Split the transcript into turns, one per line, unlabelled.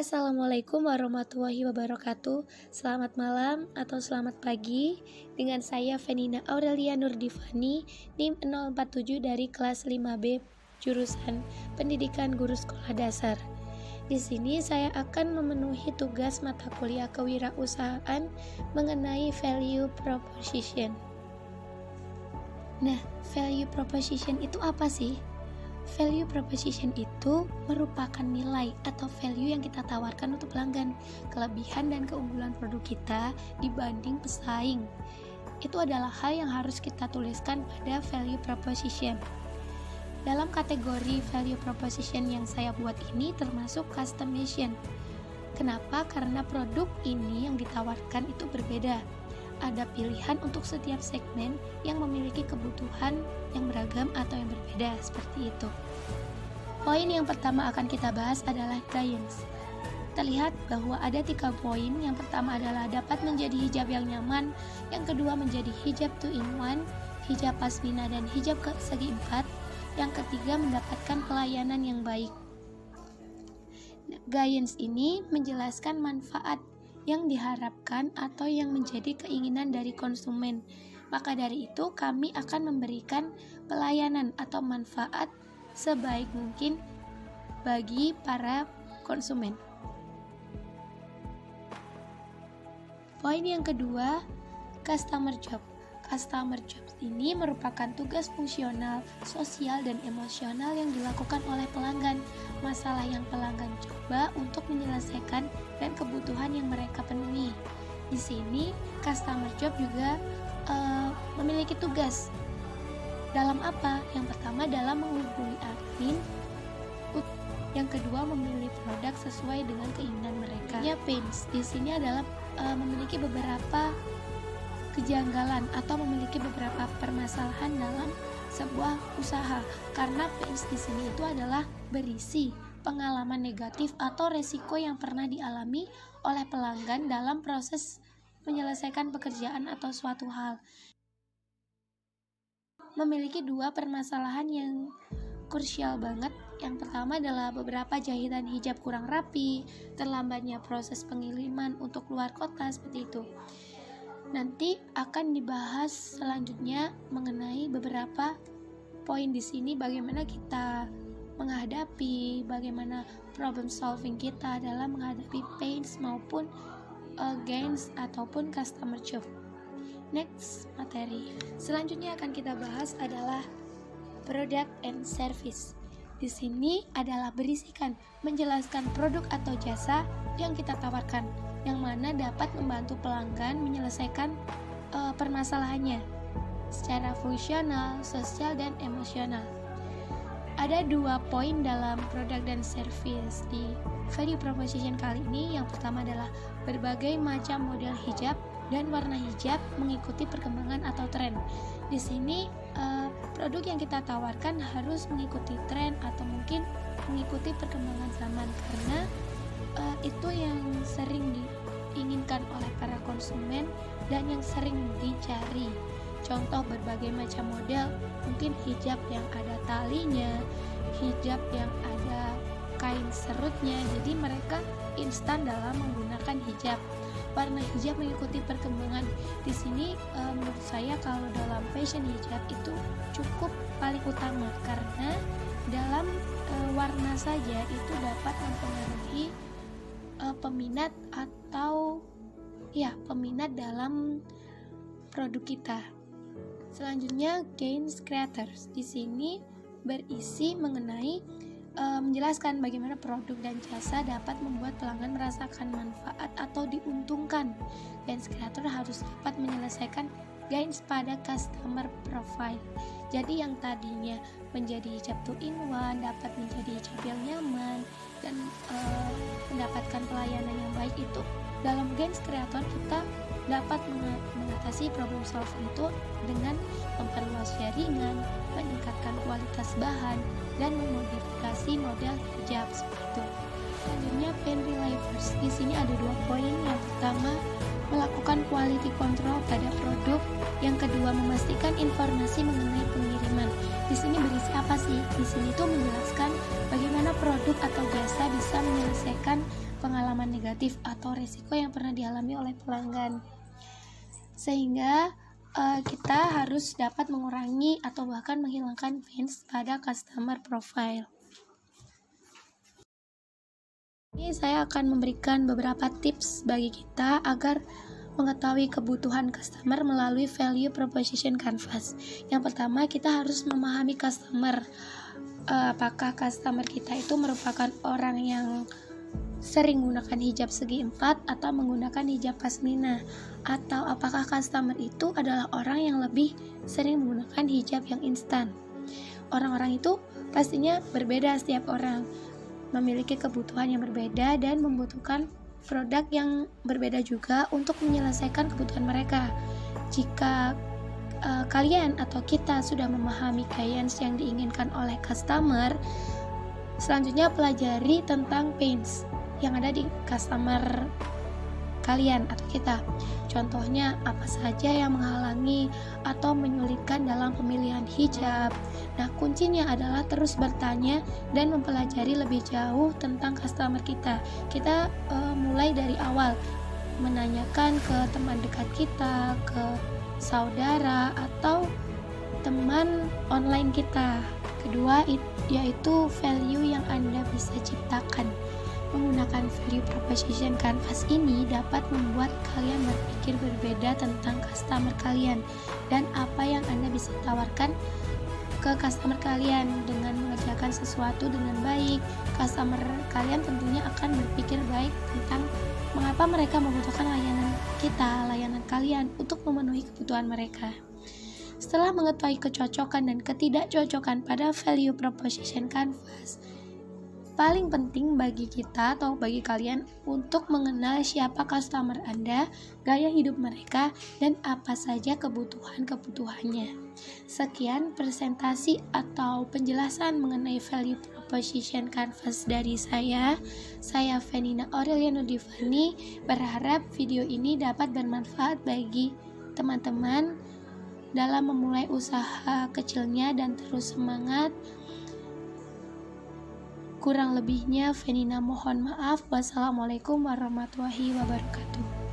Assalamualaikum warahmatullahi wabarakatuh. Selamat malam atau selamat pagi. Dengan saya Fenina Aurelia Nurdivani, NIM 047 dari kelas 5B, jurusan Pendidikan Guru Sekolah Dasar. Di sini saya akan memenuhi tugas mata kuliah kewirausahaan mengenai value proposition. Nah, value proposition itu apa sih? Value proposition itu merupakan nilai atau value yang kita tawarkan untuk pelanggan, kelebihan dan keunggulan produk kita dibanding pesaing. Itu adalah hal yang harus kita tuliskan pada value proposition. Dalam kategori value proposition yang saya buat ini termasuk customization. Kenapa? Karena produk ini yang ditawarkan itu berbeda. Ada pilihan untuk setiap segmen yang memiliki kebutuhan yang beragam atau yang berbeda, seperti itu. Poin yang pertama akan kita bahas adalah guidance. Terlihat bahwa ada 3 poin. Yang pertama adalah dapat menjadi hijab yang nyaman, yang kedua menjadi hijab 2-in-1, hijab pasmina dan hijab segi 4, yang ketiga mendapatkan pelayanan yang baik. Guidance ini menjelaskan manfaat yang diharapkan atau yang menjadi keinginan dari konsumen. Maka dari itu kami akan memberikan pelayanan atau manfaat sebaik mungkin bagi para konsumen. Poin yang kedua, customer job. Customer job ini merupakan tugas fungsional, sosial, dan emosional yang dilakukan oleh pelanggan. Masalah yang pelanggan coba untuk menyelesaikan dan kebutuhan yang mereka penuhi. Di sini, customer job juga memiliki tugas. Dalam apa? Yang pertama dalam menghubungi admin. Yang kedua memilih produk sesuai dengan keinginan mereka. Ya, pains di sini adalah memiliki beberapa kejanggalan atau memiliki beberapa permasalahan dalam sebuah usaha, karena pains di sini itu adalah berisi pengalaman negatif atau resiko yang pernah dialami oleh pelanggan dalam proses menyelesaikan pekerjaan atau suatu hal. Memiliki 2 permasalahan yang krusial banget. Yang pertama adalah beberapa jahitan hijab kurang rapi, terlambatnya proses pengiriman untuk luar kota, seperti itu. Nanti akan dibahas selanjutnya mengenai beberapa poin di sini, bagaimana kita menghadapi, bagaimana problem solving kita dalam menghadapi pains maupun gains ataupun customer job. Next materi. Selanjutnya akan kita bahas adalah product and service. Di sini adalah berisikan menjelaskan produk atau jasa yang kita tawarkan, yang mana dapat membantu pelanggan menyelesaikan permasalahannya secara fungsional, sosial, dan emosional. Ada 2 poin dalam produk dan service di value proposition kali ini. Yang pertama adalah berbagai macam model hijab dan warna hijab mengikuti perkembangan atau tren. Di sini produk yang kita tawarkan harus mengikuti tren atau mungkin mengikuti perkembangan zaman, karena itu yang sering diinginkan oleh para konsumen dan yang sering dicari. Contoh berbagai macam model, mungkin hijab yang ada talinya, hijab yang ada kain serutnya, jadi mereka instan dalam menggunakan hijab. Warna hijab mengikuti perkembangan. Di sini menurut saya kalau dalam fashion hijab itu cukup paling utama, karena dalam warna saja itu dapat mempengaruhi peminat atau peminat dalam produk kita. Selanjutnya gains creators. Di sini berisi mengenai menjelaskan bagaimana produk dan jasa dapat membuat pelanggan merasakan manfaat atau diuntungkan. Gains creator harus dapat menyelesaikan gains pada customer profile. Jadi yang tadinya menjadi hijab 2-in-1 dapat menjadi hijab yang nyaman dan mendapatkan pelayanan yang baik. Itu dalam gains creator kita dapat mengatasi problem solving itu dengan memperluas jaringan, meningkatkan kualitas bahan, dan memodifikasi model hijab, seperti itu. Selanjutnya pain relievers. Di sini ada 2 poin. Yang pertama, melakukan quality control pada produk. Yang kedua, memastikan informasi mengenai pengiriman. Di sini berisi apa sih? Di sini tuh menjelaskan bagaimana produk atau jasa bisa menyelesaikan pengalaman negatif atau resiko yang pernah dialami oleh pelanggan. Sehingga kita harus dapat mengurangi atau bahkan menghilangkan pains pada customer profile. Ini saya akan memberikan beberapa tips bagi kita agar mengetahui kebutuhan customer melalui value proposition canvas. Yang pertama, kita harus memahami customer. Apakah customer kita itu merupakan orang yang sering menggunakan hijab segi 4 atau menggunakan hijab pasmina, atau apakah customer itu adalah orang yang lebih sering menggunakan hijab yang instan. Orang-orang itu pastinya berbeda, setiap orang memiliki kebutuhan yang berbeda dan membutuhkan produk yang berbeda juga untuk menyelesaikan kebutuhan mereka. Jika kalian atau kita sudah memahami guidance yang diinginkan oleh customer, selanjutnya pelajari tentang pains yang ada di customer kalian atau kita. Contohnya, apa saja yang menghalangi atau menyulitkan dalam pemilihan hijab. Nah, kuncinya adalah terus bertanya dan mempelajari lebih jauh tentang customer kita. Kita mulai dari awal menanyakan ke teman dekat kita, ke saudara atau teman online kita. Kedua, yaitu value yang Anda bisa ciptakan. Menggunakan value proposition canvas ini dapat membuat kalian berpikir berbeda tentang customer kalian dan apa yang Anda bisa tawarkan ke customer kalian. Dengan mengerjakan sesuatu dengan baik, customer kalian tentunya akan berpikir baik tentang mengapa mereka membutuhkan layanan kalian untuk memenuhi kebutuhan mereka. Setelah mengetahui kecocokan dan ketidakcocokan pada value proposition canvas, paling penting bagi kita atau bagi kalian untuk mengenal siapa customer Anda, gaya hidup mereka, dan apa saja kebutuhannya. Sekian presentasi atau penjelasan mengenai value proposition canvas dari saya. Saya Fenina Aureliano Divani, berharap video ini dapat bermanfaat bagi teman-teman dalam memulai usaha kecilnya dan terus semangat. Kurang lebihnya Fenina mohon maaf. Wassalamualaikum warahmatullahi wabarakatuh.